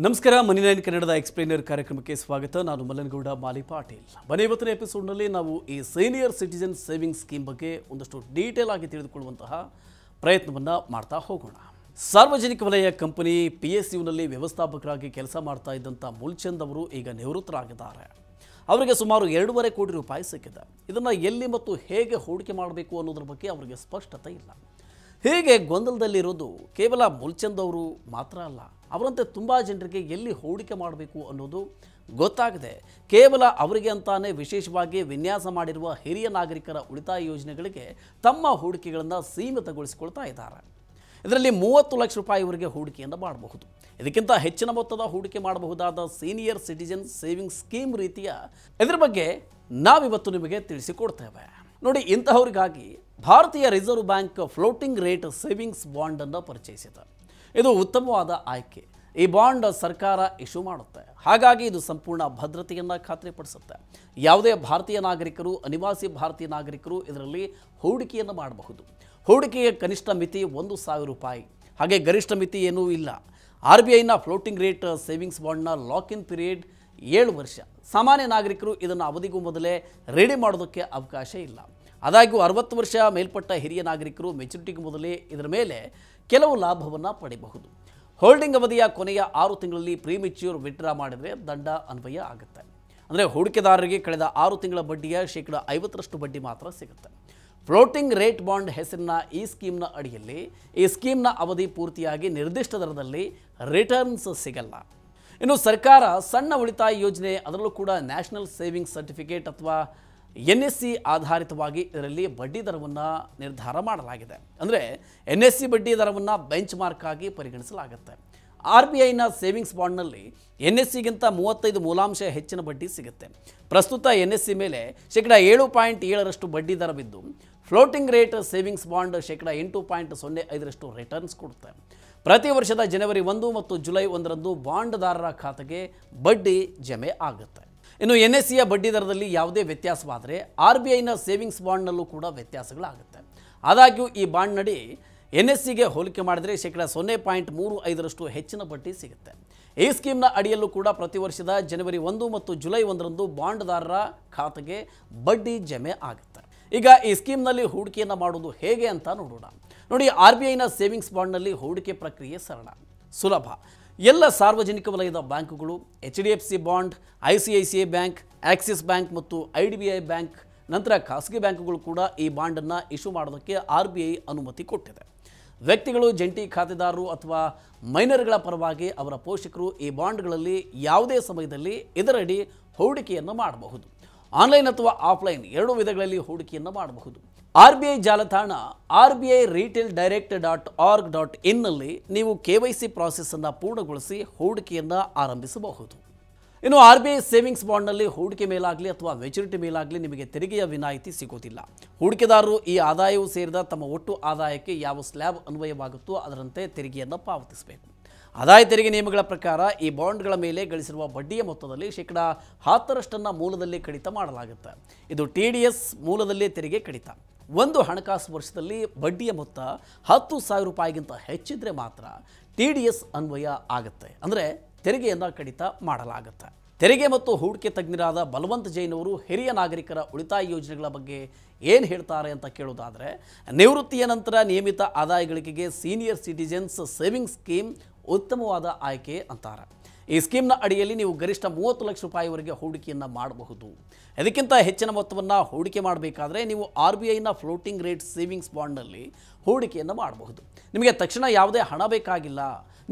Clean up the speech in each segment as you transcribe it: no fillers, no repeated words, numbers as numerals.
ನಮಸ್ಕಾರ ಮನಿ ನೈನ್ ಕನ್ನಡದ ಎಕ್ಸ್ಪ್ಲೇನರ್ ಕಾರ್ಯಕ್ರಮಕ್ಕೆ ಸ್ವಾಗತ. ನಾನು ಮಲ್ಲನಗೌಡ ಮಾಲಿ ಪಾಟೀಲ್. ಬನ್ನಿ, ಇವತ್ತಿನ ಎಪಿಸೋಡ್ನಲ್ಲಿ ನಾವು ಈ ಸೀನಿಯರ್ ಸಿಟಿಜನ್ ಸೇವಿಂಗ್ ಸ್ಕೀಮ್ ಬಗ್ಗೆ ಒಂದಷ್ಟು ಡೀಟೇಲ್ ಆಗಿ ತಿಳಿದುಕೊಳ್ಳುವಂತಹ ಪ್ರಯತ್ನವನ್ನು ಮಾಡ್ತಾ ಹೋಗೋಣ. ಸಾರ್ವಜನಿಕ ವಲಯ ಕಂಪನಿ PSUನಲ್ಲಿ ವ್ಯವಸ್ಥಾಪಕರಾಗಿ ಕೆಲಸ ಮಾಡ್ತಾ ಇದ್ದಂಥ ಮುಲ್ಚಂದ್ ಅವರು ಈಗ ನಿವೃತ್ತರಾಗಿದ್ದಾರೆ. ಅವರಿಗೆ ಸುಮಾರು 2.5 ಕೋಟಿ ರೂಪಾಯಿ ಸಿಕ್ಕಿದೆ. ಇದನ್ನು ಎಲ್ಲಿ ಮತ್ತು ಹೇಗೆ ಹೂಡಿಕೆ ಮಾಡಬೇಕು ಅನ್ನೋದ್ರ ಬಗ್ಗೆ ಅವರಿಗೆ ಸ್ಪಷ್ಟತೆ ಇಲ್ಲ. ಹೀಗೆ ಗೊಂದಲದಲ್ಲಿರೋದು ಕೇವಲ ಮುಲ್ಚಂದ್ ಅವರು ಮಾತ್ರ ಅಲ್ಲ, ಅವರಂತೆ ತುಂಬ ಜನರಿಗೆ ಎಲ್ಲಿ ಹೂಡಿಕೆ ಮಾಡಬೇಕು ಅನ್ನೋದು ಗೊತ್ತಾಗದೆ ಕೇವಲ ಅವರಿಗೆ ಅಂತಾನೆ ವಿಶೇಷವಾಗಿ ವಿನ್ಯಾಸ ಮಾಡಿರುವ ಹಿರಿಯ ನಾಗರಿಕರ ಉಳಿತಾಯ ಯೋಜನೆಗಳಿಗೆ ತಮ್ಮ ಹೂಡಿಕೆಗಳನ್ನು ಸೀಮಿತಗೊಳಿಸಿಕೊಳ್ತಾ ಇದ್ದಾರೆ. ಇದರಲ್ಲಿ 30 ಲಕ್ಷ ರೂಪಾಯಿವರೆಗೆ ಹೂಡಿಕೆಯನ್ನು ಮಾಡಬಹುದು. ಇದಕ್ಕಿಂತ ಹೆಚ್ಚಿನ ಮೊತ್ತದ ಹೂಡಿಕೆ ಮಾಡಬಹುದಾದ ಸೀನಿಯರ್ ಸಿಟಿಜನ್ ಸೇವಿಂಗ್ ಸ್ಕೀಮ್ ರೀತಿಯ ಇದರ ಬಗ್ಗೆ ನಾವಿವತ್ತು ನಿಮಗೆ ತಿಳಿಸಿಕೊಡ್ತೇವೆ. ನೋಡಿ, ಇಂತಹವರಿಗಾಗಿ ಭಾರತೀಯ reserve bank floating rate savings bond ಅನ್ನು ಪರಿಚಯಿಸಿದೆ. ಇದು ಉತ್ತಮವಾದ ಆಯ್ಕೆ. ಈ ಬಾಂಡ್ ಸರ್ಕಾರ ಇಶ್ಯೂ ಮಾಡುತ್ತೆ, ಹಾಗಾಗಿ ಇದು ಸಂಪೂರ್ಣ ಭದ್ರತೆಯನ್ನು ಖಾತ್ರಿಪಡಿಸುತ್ತೆ. ಯಾವುದೇ ಭಾರತೀಯ ನಾಗರಿಕರು, ಅನಿವಾಸಿ ಭಾರತೀಯ ನಾಗರಿಕರು ಇದರಲ್ಲಿ ಹೂಡಿಕೆಯನ್ನು ಮಾಡಬಹುದು. ಹೂಡಿಕೆಯ ಕನಿಷ್ಠ ಮಿತಿ 1,000 ರೂಪಾಯಿ, ಹಾಗೆ ಗರಿಷ್ಠ ಮಿತಿ ಏನೂ ಇಲ್ಲ. RBIನ ಫ್ಲೋಟಿಂಗ್ ರೇಟ್ ಸೇವಿಂಗ್ಸ್ ಬಾಂಡ್ನ ಲಾಕ್-ಇನ್ ಪೀರಿಯಡ್ 7 ವರ್ಷ. ಸಾಮಾನ್ಯ ನಾಗರಿಕರು ಇದನ್ನು ಅವಧಿಗೂ ಮೊದಲೇ ರೆಡಿ ಮಾಡೋದಕ್ಕೆ ಅವಕಾಶ ಇಲ್ಲ. ಆದಾಗ್ಯೂ 60 ವರ್ಷ ಮೇಲ್ಪಟ್ಟ ಹಿರಿಯ ನಾಗರಿಕರು ಮೆಚುರಿಟಿಗೆ ಮೊದಲೇ ಇದರ ಮೇಲೆ ಕೆಲವು ಲಾಭವನ್ನು ಪಡೆಯಬಹುದು. ಹೋಲ್ಡಿಂಗ್ ಅವಧಿಯ ಕೊನೆಯ 6 ತಿಂಗಳಲ್ಲಿ ಪ್ರೀಮೆಚ್ಯೂರ್ ವಿತ್ಡ್ರಾ ಮಾಡಿದರೆ ದಂಡ ಅನ್ವಯ ಆಗುತ್ತೆ. ಅಂದರೆ ಹೂಡಿಕೆದಾರರಿಗೆ ಕಳೆದ 6 ತಿಂಗಳ ಬಡ್ಡಿಯ 50% ಬಡ್ಡಿ ಮಾತ್ರ ಸಿಗುತ್ತೆ. ಫ್ಲೋಟಿಂಗ್ ರೇಟ್ ಬಾಂಡ್ ಹೆಸರಿನ ಈ ಸ್ಕೀಮ್ನ ಅಡಿಯಲ್ಲಿ ಈ ಸ್ಕೀಮ್ನ ಅವಧಿ ಪೂರ್ತಿಯಾಗಿ ನಿರ್ದಿಷ್ಟ ದರದಲ್ಲಿ ರಿಟರ್ನ್ಸ್ ಸಿಗಲ್ಲ. ಇನ್ನು ಸರ್ಕಾರ ಸಣ್ಣ ಉಳಿತಾಯ ಯೋಜನೆ, ಅದರಲ್ಲೂ ಕೂಡ ನ್ಯಾಷನಲ್ ಸೇವಿಂಗ್ಸ್ ಸರ್ಟಿಫಿಕೇಟ್ ಅಥವಾ NSC ಆಧಾರಿತವಾಗಿ ಇದರಲ್ಲಿ ಬಡ್ಡಿ ದರವನ್ನು ನಿರ್ಧಾರ ಮಾಡಲಾಗಿದೆ. ಅಂದರೆ NSC ಬಡ್ಡಿ ದರವನ್ನು ಬೆಂಚ್ ಮಾರ್ಕ್ ಆಗಿ ಪರಿಗಣಿಸಲಾಗುತ್ತೆ. RBIನ ಸೇವಿಂಗ್ಸ್ ಬಾಂಡ್ನಲ್ಲಿ NSCಗಿಂತ 35 ಮೂಲಾಂಶ ಹೆಚ್ಚಿನ ಬಡ್ಡಿ ಸಿಗುತ್ತೆ. ಪ್ರಸ್ತುತ NSC ಮೇಲೆ 7.7% ಬಡ್ಡಿ ದರವಿದ್ದು, floating rate savings bond 8.05% returns ಕೊಡುತ್ತೆ. ಪ್ರತಿ ವರ್ಷದ ಜನವರಿ 1 ಮತ್ತು ಜುಲೈ 1ರಂದು ಬಾಂಡ್ದಾರರ ಖಾತೆಗೆ ಬಡ್ಡಿ ಜಮೆ ಆಗುತ್ತೆ. ಇನ್ನು NSCಯ ಬಡ್ಡಿ ದರದಲ್ಲಿ ಯಾವುದೇ ವ್ಯತ್ಯಾಸವಾದರೆ RBIನ ಸೇವಿಂಗ್ಸ್ ಬಾಂಡ್ನಲ್ಲೂ ಕೂಡ ವ್ಯತ್ಯಾಸಗಳಾಗುತ್ತೆ. ಆದಾಗ್ಯೂ ಈ ಬಾಂಡ್ನಡಿ NSCಗೆ ಹೋಲಿಕೆ ಮಾಡಿದರೆ 0.35% ಹೆಚ್ಚಿನ ಬಡ್ಡಿ ಸಿಗುತ್ತೆ. ಈ ಸ್ಕೀಮ್ನ ಅಡಿಯಲ್ಲೂ ಕೂಡ ಪ್ರತಿ ವರ್ಷದ ಜನವರಿ 1 ಮತ್ತು ಜುಲೈ 1ರಂದು ಬಾಂಡ್ದಾರರ ಖಾತೆಗೆ ಬಡ್ಡಿ ಜಮೆ ಆಗುತ್ತೆ. ಈಗ ಈ ಸ್ಕೀಮ್ನಲ್ಲಿ ಹೂಡಿಕೆಯನ್ನು ಮಾಡೋದು ಹೇಗೆ ಅಂತ ನೋಡೋಣ. ನೋಡಿ, RBIನ ಸೇವಿಂಗ್ಸ್ ಬಾಂಡ್ನಲ್ಲಿ ಹೂಡಿಕೆ ಪ್ರಕ್ರಿಯೆ ಸರಳ, ಸುಲಭ. ಎಲ್ಲ ಸಾರ್ವಜನಿಕ ವಲಯದ ಬ್ಯಾಂಕುಗಳು, HDFC bond, ICICI bank, Axis bank ಮತ್ತು IDBI ಬ್ಯಾಂಕ್, ನಂತರ ಖಾಸಗಿ ಬ್ಯಾಂಕುಗಳು ಕೂಡ ಈ ಬಾಂಡನ್ನು ಇಶ್ಯೂ ಮಾಡೋದಕ್ಕೆ RBI ಅನುಮತಿ ಕೊಟ್ಟಿದೆ. ವ್ಯಕ್ತಿಗಳು, ಜಂಟಿ ಖಾತೆದಾರರು ಅಥವಾ ಮೈನರ್ಗಳ ಪರವಾಗಿ ಅವರ ಪೋಷಕರು ಈ ಬಾಂಡ್ಗಳಲ್ಲಿ ಯಾವುದೇ ಸಮಯದಲ್ಲಿ ಇದರಡಿ ಹೂಡಿಕೆಯನ್ನು ಮಾಡಬಹುದು. ಆನ್ಲೈನ್ ಅಥವಾ ಆಫ್ಲೈನ್ ಎರಡೂ ವಿಧಗಳಲ್ಲಿ ಹೂಡಿಕೆಯನ್ನು ಮಾಡಬಹುದು. RBI ಜಾಲತಾಣ RBIRetailDirect.org.in ನಲ್ಲಿ ನೀವು KYC ಪ್ರಾಸೆಸನ್ನು ಪೂರ್ಣಗೊಳಿಸಿ ಹೂಡಿಕೆಯನ್ನು ಆರಂಭಿಸಬಹುದು. ಇನ್ನು RBI ಸೇವಿಂಗ್ಸ್ ಬಾಂಡ್ನಲ್ಲಿ ಹೂಡಿಕೆ ಮೇಲಾಗಲಿ ಅಥವಾ ಮೆಚುರಿಟಿ ಮೇಲಾಗಲಿ ನಿಮಗೆ ತೆರಿಗೆಯ ವಿನಾಯಿತಿ ಸಿಗೋದಿಲ್ಲ. ಹೂಡಿಕೆದಾರರು ಈ ಆದಾಯವು ಸೇರಿದ ತಮ್ಮ ಒಟ್ಟು ಆದಾಯಕ್ಕೆ ಯಾವ ಸ್ಲ್ಯಾಬ್ ಅನ್ವಯವಾಗುತ್ತೋ ಅದರಂತೆ ತೆರಿಗೆಯನ್ನು ಪಾವತಿಸಬೇಕು. ಆದಾಯ ತೆರಿಗೆ ನಿಯಮಗಳ ಪ್ರಕಾರ ಈ ಬಾಂಡ್ಗಳ ಮೇಲೆ ಗಳಿಸಿರುವ ಬಡ್ಡಿಯ ಮೊತ್ತದಲ್ಲಿ 10% ಮೂಲದಲ್ಲಿ ಕಡಿತ ಮಾಡಲಾಗುತ್ತೆ. ಇದು TDS ಮೂಲದಲ್ಲೇ ತೆರಿಗೆ ಕಡಿತ. ಒಂದು ಹಣಕಾಸು ವರ್ಷದಲ್ಲಿ ಬಡ್ಡಿಯ ಮೊತ್ತ 10,000 ರೂಪಾಯಿಗಿಂತ ಹೆಚ್ಚಿದ್ರೆ ಮಾತ್ರ TDS ಅನ್ವಯ ಆಗುತ್ತೆ, ಅಂದರೆ ತೆರಿಗೆಯನ್ನು ಕಡಿತ ಮಾಡಲಾಗುತ್ತೆ. ತೆರಿಗೆ ಮತ್ತು ಹೂಡಿಕೆ ತಜ್ಞರಾದ ಬಲವಂತ್ ಜೈನ್ ಅವರು ಹಿರಿಯ ನಾಗರಿಕರ ಉಳಿತಾಯ ಯೋಜನೆಗಳ ಬಗ್ಗೆ ಏನು ಹೇಳ್ತಾರೆ ಅಂತ ಕೇಳೋದಾದರೆ, ನಿವೃತ್ತಿಯ ನಂತರ ನಿಯಮಿತ ಆದಾಯ ಗಳಿಕೆಗೆ ಸೀನಿಯರ್ ಸಿಟಿಜನ್ಸ್ ಸೇವಿಂಗ್ ಸ್ಕೀಮ್ ಉತ್ತಮವಾದ ಆಯ್ಕೆ ಅಂತಾರೆ. ಈ ಸ್ಕೀಮ್ನ ಅಡಿಯಲ್ಲಿ ನೀವು ಗರಿಷ್ಠ 30 ಲಕ್ಷ ರೂಪಾಯಿವರೆಗೆ ಹೂಡಿಕೆಯನ್ನು ಮಾಡಬಹುದು. ಇದಕ್ಕಿಂತ ಹೆಚ್ಚಿನ ಮೊತ್ತವನ್ನು ಹೂಡಿಕೆ ಮಾಡಬೇಕಾದ್ರೆ ನೀವು RBIನ ಫ್ಲೋಟಿಂಗ್ ರೇಟ್ ಸೇವಿಂಗ್ಸ್ ಬಾಂಡ್ನಲ್ಲಿ ಹೂಡಿಕೆಯನ್ನು ಮಾಡಬಹುದು. ನಿಮಗೆ ತಕ್ಷಣ ಯಾವುದೇ ಹಣ ಬೇಕಾಗಿಲ್ಲ,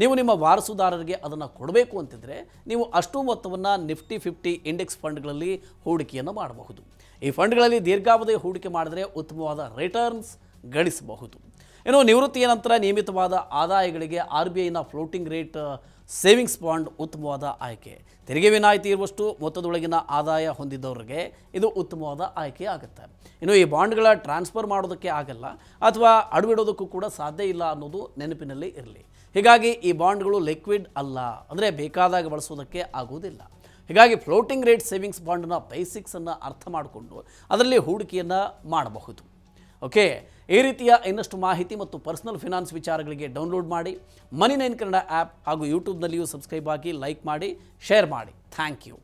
ನೀವು ನಿಮ್ಮ ವಾರಸುದಾರರಿಗೆ ಅದನ್ನು ಕೊಡಬೇಕು ಅಂತಿದ್ರೆ ನೀವು ಅಷ್ಟು ಮೊತ್ತವನ್ನು Nifty 50 ಇಂಡೆಕ್ಸ್ ಫಂಡ್ಗಳಲ್ಲಿ ಹೂಡಿಕೆಯನ್ನು ಮಾಡಬಹುದು. ಈ ಫಂಡ್ಗಳಲ್ಲಿ ದೀರ್ಘಾವಧಿ ಹೂಡಿಕೆ ಮಾಡಿದರೆ ಉತ್ತಮವಾದ ರಿಟರ್ನ್ಸ್ ಗಳಿಸಬಹುದು. ಇನ್ನು ನಿವೃತ್ತಿಯ ನಂತರ ನಿಯಮಿತವಾದ ಆದಾಯಗಳಿಗೆ RBIನ ಫ್ಲೋಟಿಂಗ್ ರೇಟ್ ಸೇವಿಂಗ್ಸ್ ಬಾಂಡ್ ಉತ್ತಮವಾದ ಆಯ್ಕೆ. ತೆರಿಗೆ ವಿನಾಯಿತಿ ಇರುವಷ್ಟು ಮೊತ್ತದೊಳಗಿನ ಆದಾಯ ಹೊಂದಿದ್ದವರಿಗೆ ಇದು ಉತ್ತಮವಾದ ಆಯ್ಕೆ ಆಗುತ್ತೆ. ಇನ್ನು ಈ ಬಾಂಡ್ಗಳ ಟ್ರಾನ್ಸ್ಫರ್ ಮಾಡೋದಕ್ಕೆ ಆಗಲ್ಲ ಅಥವಾ ಅಡವಿಡೋದಕ್ಕೂ ಕೂಡ ಸಾಧ್ಯ ಇಲ್ಲ ಅನ್ನೋದು ನೆನಪಿನಲ್ಲಿ ಇರಲಿ. ಹೀಗಾಗಿ ಈ ಬಾಂಡ್ಗಳು ಲಿಕ್ವಿಡ್ ಅಲ್ಲ, ಅಂದರೆ ಬೇಕಾದಾಗ ಬಳಸೋದಕ್ಕೆ ಆಗುವುದಿಲ್ಲ. ಹೀಗಾಗಿ ಫ್ಲೋಟಿಂಗ್ ರೇಟ್ ಸೇವಿಂಗ್ಸ್ ಬಾಂಡ್ನ ಬೇಸಿಕ್ಸನ್ನು ಅರ್ಥ ಮಾಡಿಕೊಂಡು ಅದರಲ್ಲಿ ಹೂಡಿಕೆಯನ್ನು ಮಾಡಬಹುದು. ಓಕೆ, ಈ ರೀತಿಯ ಇನ್ನಷ್ಟು ಮಾಹಿತಿ ಮತ್ತು ಪರ್ಸನಲ್ ಫಿನಾನ್ಸ್ ವಿಚಾರಗಳಿಗೆ ಡೌನ್ಲೋಡ್ ಮಾಡಿ ಮನಿ9 ಕನ್ನಡ ಆ್ಯಪ್ ಹಾಗೂ ಯೂಟ್ಯೂಬ್ನಲ್ಲಿಯೂ ಸಬ್ಸ್ಕ್ರೈಬ್ ಆಗಿ, ಲೈಕ್ ಮಾಡಿ, ಶೇರ್ ಮಾಡಿ. Thank you.